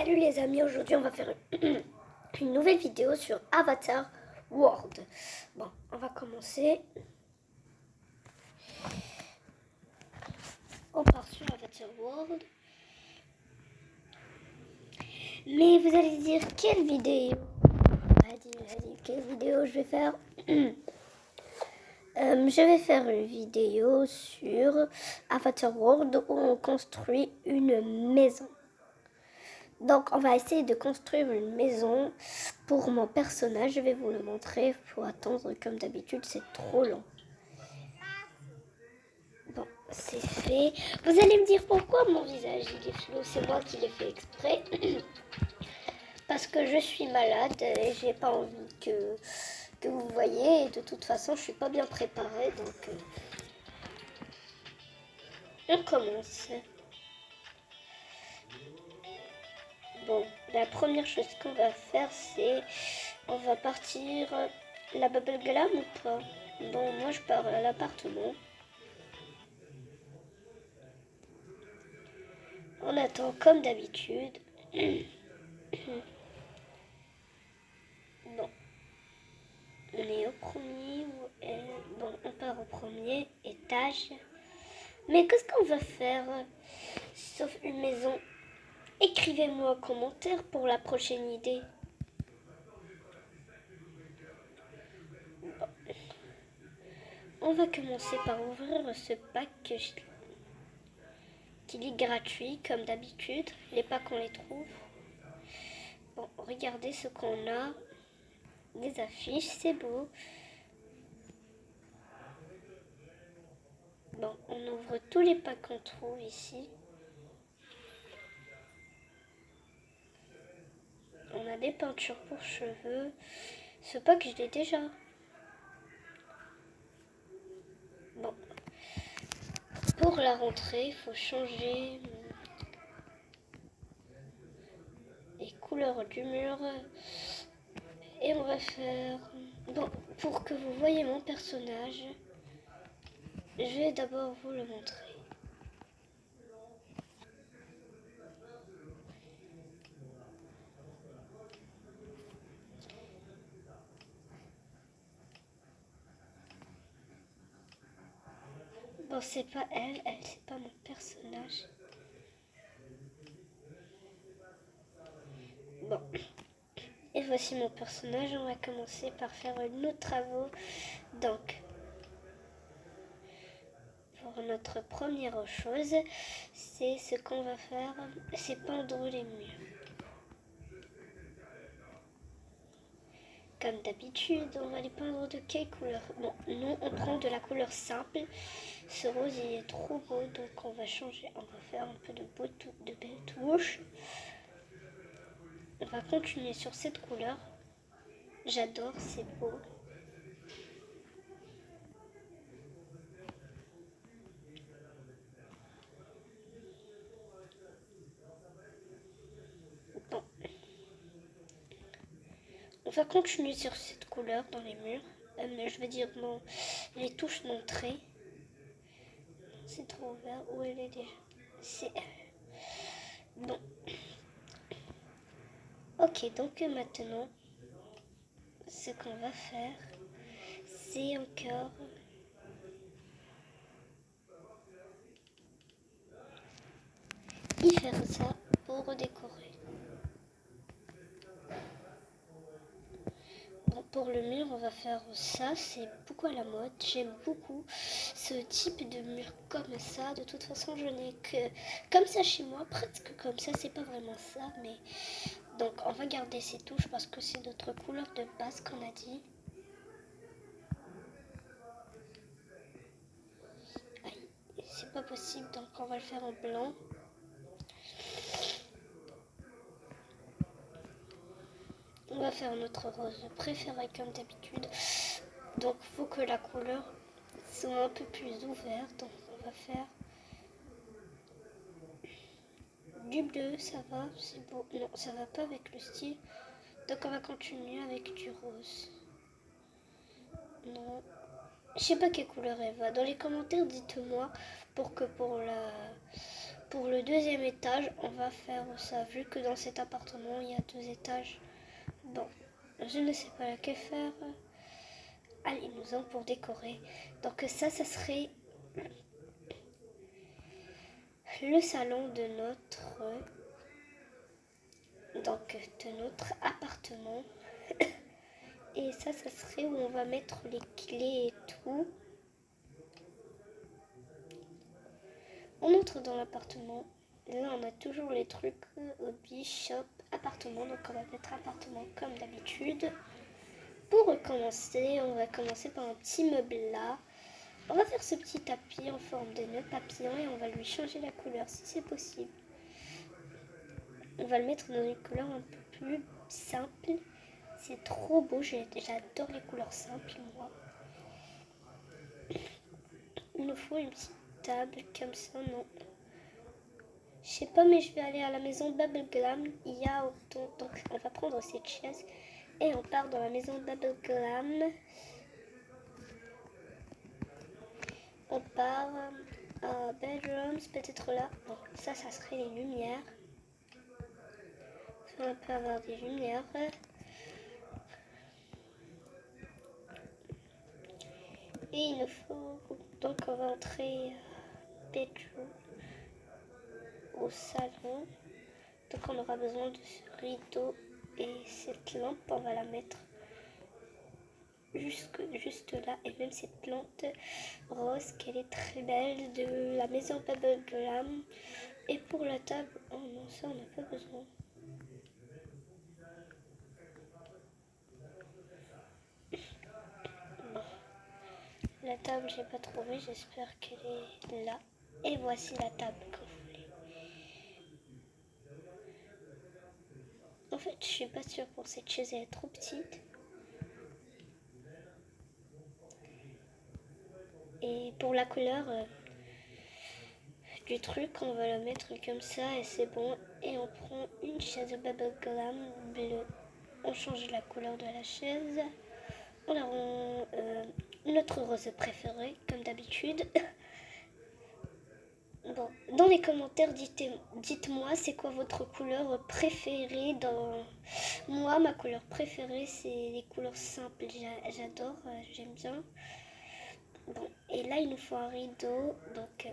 Salut les amis, aujourd'hui on va faire une nouvelle vidéo sur Avatar World. Bon, on va commencer. On part sur Avatar World. Mais vous allez dire quelle vidéo quelle vidéo je vais faire. Je vais faire une vidéo sur Avatar World où on construit une maison. Donc on va essayer de construire une maison pour mon personnage. Je vais vous le montrer. Il faut attendre comme d'habitude, c'est trop long. Bon, c'est fait. Vous allez me dire pourquoi mon visage il est flou. C'est moi qui l'ai fait exprès. Parce que je suis malade et j'ai pas envie que vous voyez. Et de toute façon, je suis pas bien préparée. Donc on commence. Bon, la première chose qu'on va faire, c'est on va partir la bubble glam ou pas? Bon, moi je pars à l'appartement. On attend comme d'habitude. Bon, on est au premier. Bon, on part au premier étage. Mais qu'est-ce qu'on va faire sauf une maison? Écrivez-moi un commentaire pour la prochaine idée. Bon. On va commencer par ouvrir ce pack qui est gratuit comme d'habitude. Les packs on les trouve. Bon, regardez ce qu'on a. Des affiches, c'est beau. Bon, on ouvre tous les packs qu'on trouve ici. On a des peintures pour cheveux. Ce pack, je l'ai déjà. Bon. Pour la rentrée, il faut changer les couleurs du mur. Et on va faire... Bon, pour que vous voyez mon personnage, je vais d'abord vous le montrer. Bon, c'est pas elle c'est pas mon personnage. Bon. Et voici mon personnage. On va commencer par faire nos travaux. Donc, pour notre première chose, c'est ce qu'on va faire, c'est peindre les murs. Comme d'habitude, on va les peindre de quelle couleur? Bon, nous, on prend de la couleur simple. Ce rose, il est trop beau, donc on va changer. On va faire un peu de belles touches. On va continuer sur cette couleur. J'adore, c'est beau. Bon. On va continuer sur cette couleur dans les murs. Je veux dire dans les touches d'entrée. C'est trop vert. Où elle est déjà? C'est... Bon. Ok, donc maintenant, ce qu'on va faire, c'est encore... y faire ça pour décorer. Bon, pour le mur, on va faire ça. C'est beaucoup à la mode. J'aime beaucoup ce type de mur comme ça. De toute façon, je n'ai que comme ça chez moi, presque comme ça. C'est pas vraiment ça, mais... Donc, on va garder ces touches parce que c'est notre couleur de base qu'on a dit. Aïe, c'est pas possible, donc on va le faire en blanc. On va faire notre rose préféré comme d'habitude. Donc il faut que la couleur soit un peu plus ouverte. Donc on va faire du bleu, ça va, c'est beau. Non, ça va pas avec le style. Donc on va continuer avec du rose. Non, je sais pas quelle couleur elle va. Dans les commentaires, dites-moi pour pour le deuxième étage, on va faire ça. Vu que dans cet appartement, il y a 2 étages. Bon, je ne sais pas que faire. Allez, nous allons pour décorer. Donc ça serait le salon de notre appartement. Et ça serait où on va mettre les clés et tout. On entre dans l'appartement. Là, on a toujours les trucs hobby, shop, appartement. Donc, on va mettre appartement comme d'habitude. Pour recommencer, on va commencer par un petit meuble là. On va faire ce petit tapis en forme de nœud papillon et on va lui changer la couleur si c'est possible. On va le mettre dans une couleur un peu plus simple. C'est trop beau, j'adore les couleurs simples, moi. Il nous faut une petite table comme ça, non? Je sais pas, mais je vais aller à la maison Bubbleglam. Il y a autant, donc on va prendre cette chaise et on part dans la maison Bubbleglam. On part à bedrooms, peut-être là. Bon, ça serait les lumières. On peut avoir des lumières. Et il nous faut, donc on va entrer bedroom au salon. Donc on aura besoin de ce rideau et cette lampe, on va la mettre juste là. Et même cette plante rose qu'elle est très belle de la maison Bubbleglam. Et pour la table, oh non, ça on n'a pas besoin. Bon. La table, j'ai pas trouvé, j'espère qu'elle est là. Et voici la table que vous voulez. En fait, je suis pas sûre pour cette chaise, elle est trop petite. Et pour la couleur du truc, on va la mettre comme ça et c'est bon. Et on prend une chaise Bubbleglam bleue. On change la couleur de la chaise. On a notre rose préférée, comme d'habitude. Bon, dans les commentaires, dites-moi c'est quoi votre couleur préférée. Moi, ma couleur préférée, c'est les couleurs simples. J'adore, j'aime bien. Bon, et là, il nous faut un rideau. Donc,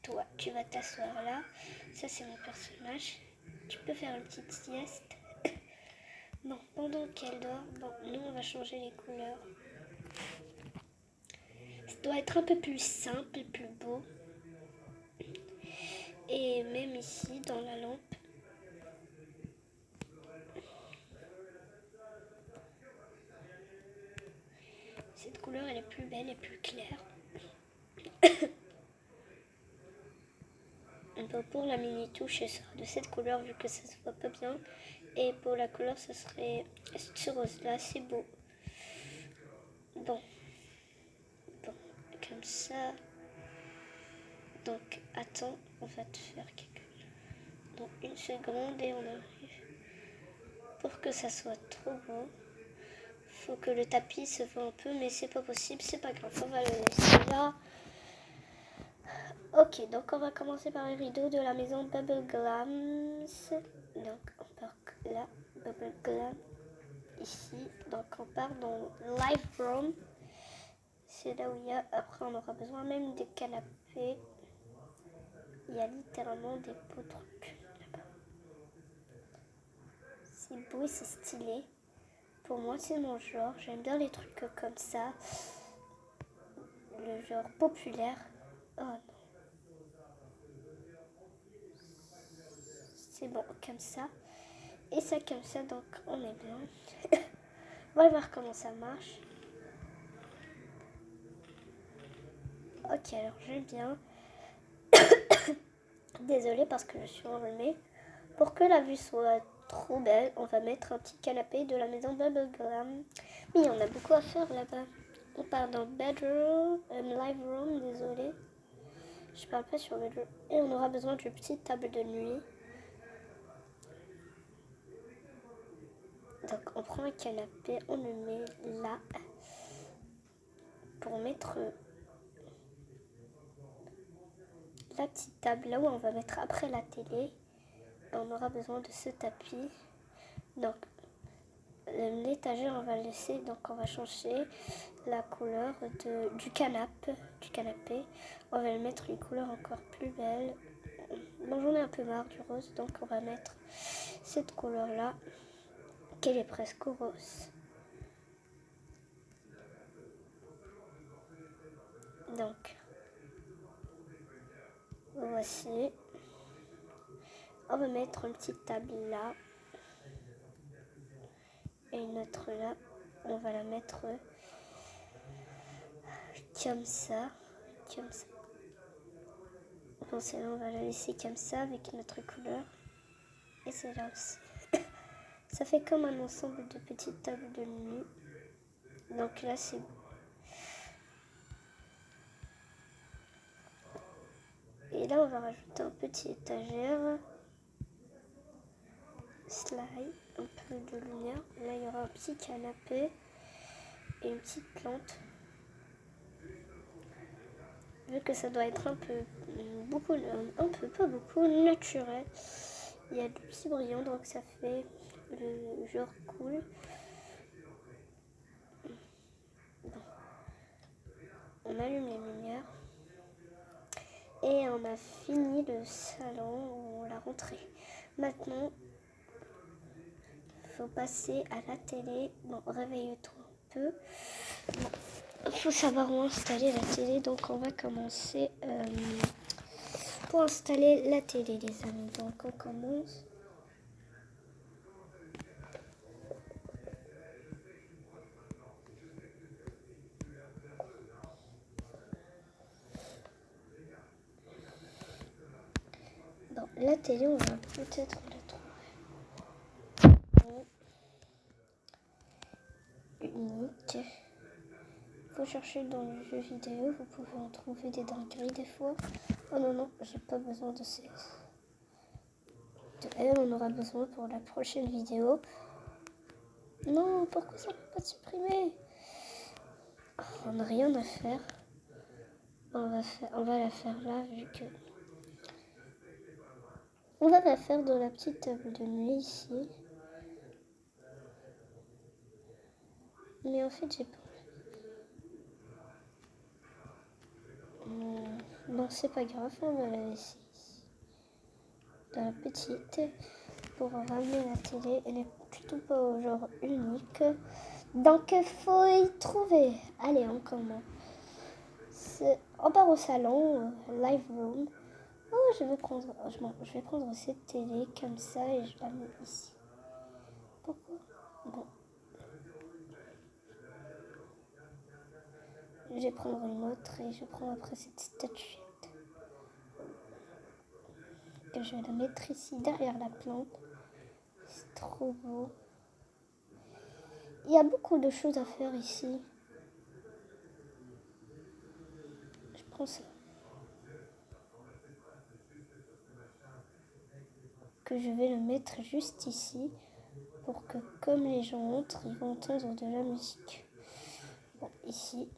toi, tu vas t'asseoir là. Ça, c'est mon personnage. Tu peux faire une petite sieste. Bon, pendant qu'elle dort, bon, nous, on va changer les couleurs. Ça doit être un peu plus simple, plus beau. Et même ici, dans la lampe. Cette couleur, elle est plus belle et plus claire. Pour la mini touche, elle sera de cette couleur vu que ça se voit pas bien. Et pour la couleur, ça serait ce rose là, c'est beau. Bon, comme ça. Donc, attends, on va te faire quelque chose. Donc, une seconde et on arrive. Pour que ça soit trop beau, faut que le tapis se voit un peu, mais c'est pas possible, c'est pas grave, on va le laisser là. Ok, donc on va commencer par les rideaux de la maison Bubbleglam. Donc on part là, Bubbleglam, ici. Donc on part dans Live Room. C'est là où il y a, après on aura besoin même des canapés. Il y a littéralement des beaux trucs là-bas. C'est beau et c'est stylé. Pour moi c'est mon genre, j'aime bien les trucs comme ça. Le genre populaire. Oh non. C'est bon, comme ça. Et ça comme ça, donc on est bien. On va voir comment ça marche. Ok, alors je viens. Désolée parce que je suis enrhumée. Pour que la vue soit trop belle, on va mettre un petit canapé de la maison Bubbleglam. Mais il y en a beaucoup à faire là-bas. On part dans bedroom, live room, désolée. Je parle pas sur bedroom. Et on aura besoin d'une petite table de nuit. Donc on prend un canapé, on le met là pour mettre la petite table là où on va mettre après la télé. On aura besoin de ce tapis. Donc l'étagère on va le laisser, donc on va changer la couleur du canapé. On va le mettre une couleur encore plus belle. Bon, j'en ai un peu marre du rose, donc on va mettre cette couleur là, qu'elle est presque rose. Donc voici. On va mettre une petite table là et une autre là. On va la mettre comme ça. Bon, celle-là, on va la laisser comme ça avec notre couleur. Et celle-là aussi. Ça fait comme un ensemble de petites tables de nuit. Donc là, c'est bon. Et là, on va rajouter un petit étagère. Slide, un peu de lumière. Là, il y aura un petit canapé et une petite plante. Vu que ça doit être un peu, pas beaucoup, naturel. Il y a du petit brillant, donc ça fait le genre cool. Bon. On allume les lumières. Et on a fini le salon ou la rentrée. Maintenant, il faut passer à la télé. Bon, réveille-toi un peu. Bon, il faut savoir où installer la télé. Donc, on va commencer pour installer la télé, les amis. Donc, on commence. Bon, la télé, on va peut-être la trouver. Unique. Faut chercher dans les jeux vidéo, vous pouvez en trouver des dingueries des fois. Oh non, j'ai pas besoin de ces. De elle, on aura besoin pour la prochaine vidéo. Non, pourquoi ça ne peut pas supprimer? On n'a rien à faire. On va la faire là, vu que. On va la faire dans la petite table de nuit ici. Mais en fait, j'ai pas. Non, c'est pas grave, on va la laisser ici. Dans la petite. Pour ramener la télé, elle est plutôt pas au genre unique. Donc, il faut y trouver. Allez, on commence. On part au salon, live room. Oh, je vais prendre cette télé comme ça et je la mets ici. Pourquoi? Bon. Je vais prendre une autre et je prends après cette statuette. Que je vais la mettre ici derrière la plante. C'est trop beau. Il y a beaucoup de choses à faire ici. Je prends ça. Que je vais le mettre juste ici pour que comme les gens entrent, ils vont entendre de la musique. Bon, ici.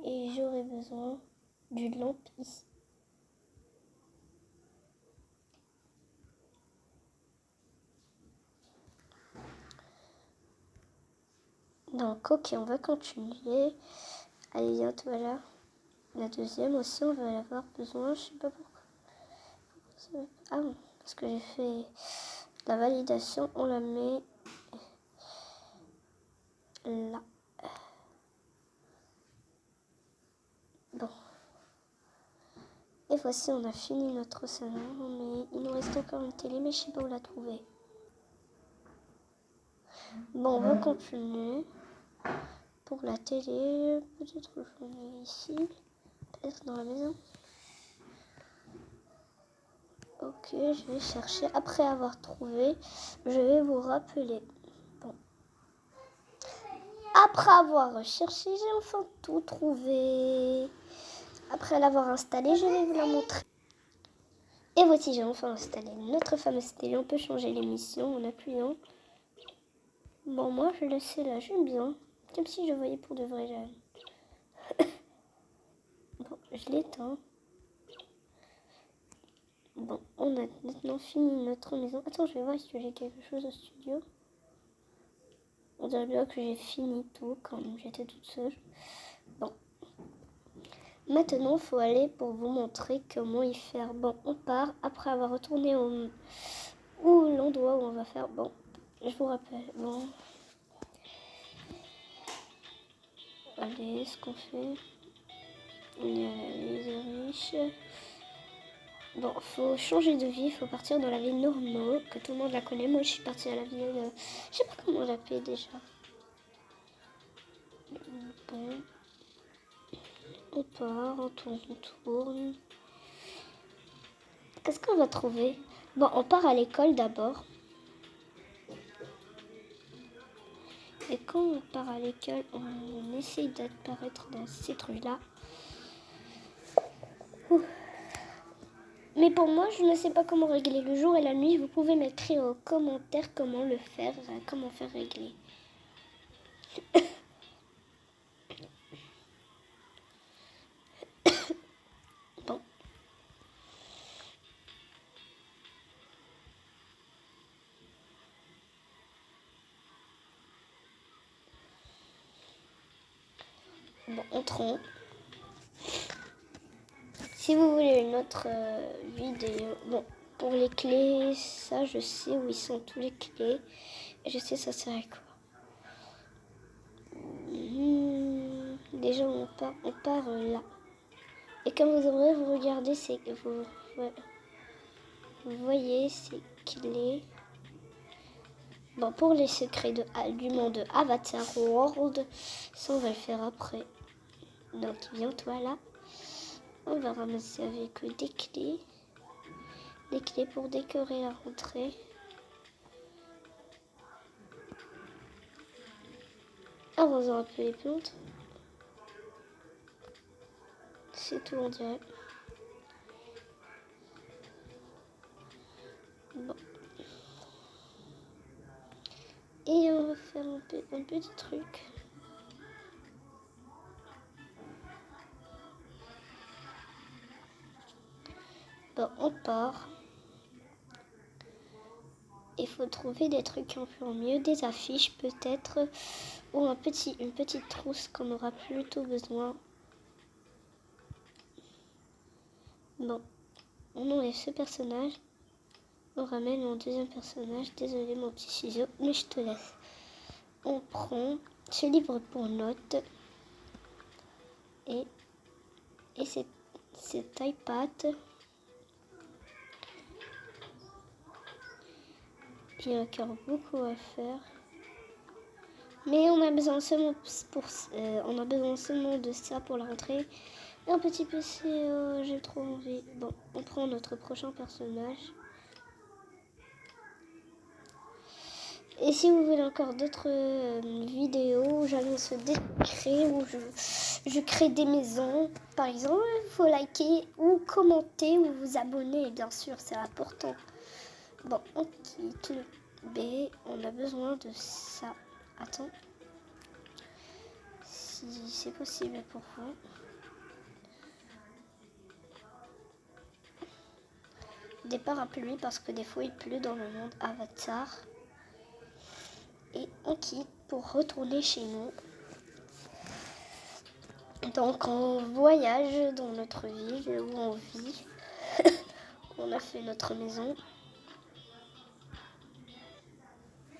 Et j'aurai besoin d'une lampe ici. Donc, ok, on va continuer. Allez, bientôt, voilà. La deuxième aussi, on va avoir besoin, je sais pas pourquoi. Ah bon, parce que j'ai fait la validation, on la met là. Bon. Et voici, on a fini notre salon, mais il nous reste encore une télé, mais je sais pas où la trouver. Bon, on va continuer. Pour la télé, peut-être que je mets ici, peut-être dans la maison. Ok, je vais chercher. Après avoir trouvé, je vais vous rappeler. Bon. Après avoir cherché, j'ai enfin tout trouvé. Après l'avoir installé, je vais vous la montrer. Et voici, j'ai enfin installé notre fameuse télé. On peut changer l'émission en appuyant. Bon, moi, je laisse là, j'aime bien. Comme si je voyais pour de vrai là. Bon, je l'éteins. Bon, on a maintenant fini notre maison. Attends, je vais voir si j'ai quelque chose au studio. On dirait bien que j'ai fini tout quand j'étais toute seule. Bon. Maintenant, il faut aller pour vous montrer comment y faire. Bon, on part après avoir retourné l'endroit où on va faire. Bon, je vous rappelle. Bon. Allez, ce qu'on fait. On est à la ville des riches. Bon, faut changer de vie, il faut partir dans la ville normale, que tout le monde la connaît. Moi, je suis partie à la ville de... Je sais pas comment on l'appelle déjà. Bon. On part, on tourne, on tourne. Qu'est-ce qu'on va trouver? Bon, on part à l'école d'abord. Et quand on part à l'école, on essaye d'apparaître dans cette rue-là. Mais pour moi, je ne sais pas comment régler le jour et la nuit. Vous pouvez m'écrire en commentaire comment le faire, comment faire régler. Bon. Bon, entrons. Si vous voulez une autre vidéo, bon, pour les clés, ça, je sais où ils sont tous les clés. Et je sais ça sert à quoi. Déjà, on part là. Et comme vous regardez, vous voyez ces clés. Bon, pour les secrets du monde Avatar World, ça, on va le faire après. Donc, viens-toi là. On va ramasser avec des clés. Des clés pour décorer la rentrée. Arroser un peu les plantes. C'est tout, on dirait. Bon. Et on va faire un petit truc. Bon, on part. Il faut trouver des trucs un peu mieux, des affiches peut-être, ou une petite trousse qu'on aura plutôt besoin. Bon, on enlève ce personnage. On ramène mon deuxième personnage. Désolé mon petit ciseau, mais je te laisse. On prend ce livre pour notes et cet iPad. Il y a encore beaucoup à faire. Mais on a besoin seulement de ça pour la rentrée. Et un petit PC, j'ai trop envie. Bon, on prend notre prochain personnage. Et si vous voulez encore d'autres vidéos où j'annonce des secrets, où je crée des maisons, par exemple, il faut liker ou commenter ou vous abonner, bien sûr, c'est important. Bon, on quitte le B, on a besoin de ça. Attends, si c'est possible pour vous. Des parapluies parce que des fois il pleut dans le monde Avatar. Et on quitte pour retourner chez nous. Donc on voyage dans notre ville où on vit. On a fait notre maison.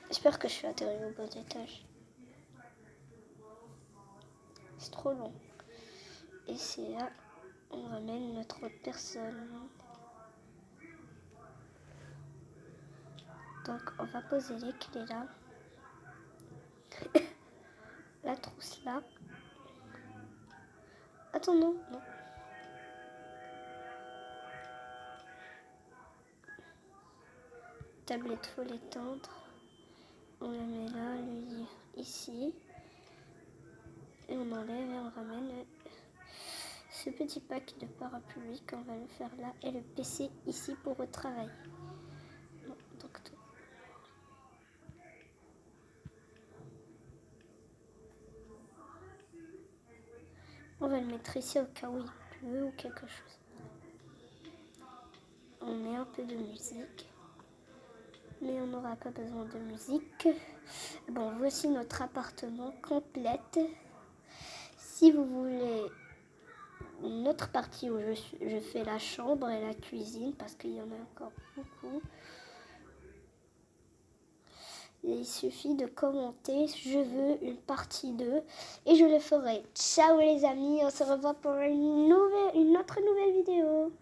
J'espère que je suis atterri au bon étage. C'est trop long. Et c'est là on ramène notre personne. Donc on va poser les clés là. La trousse là. Attends, non. Tablette, faut l'étendre. On la met là, le livre ici. Et on enlève et on ramène ce petit pack de parapluies qu'on va le faire là. Et le PC ici pour le travail. Donc tout. On va le mettre ici au cas où il pleut ou quelque chose. On met un peu de musique. Mais on n'aura pas besoin de musique. Bon, voici notre appartement complète. Si vous voulez une autre partie où je fais la chambre et la cuisine, parce qu'il y en a encore beaucoup, il suffit de commenter, je veux une partie 2 et je le ferai. Ciao les amis, on se revoit pour une autre nouvelle vidéo.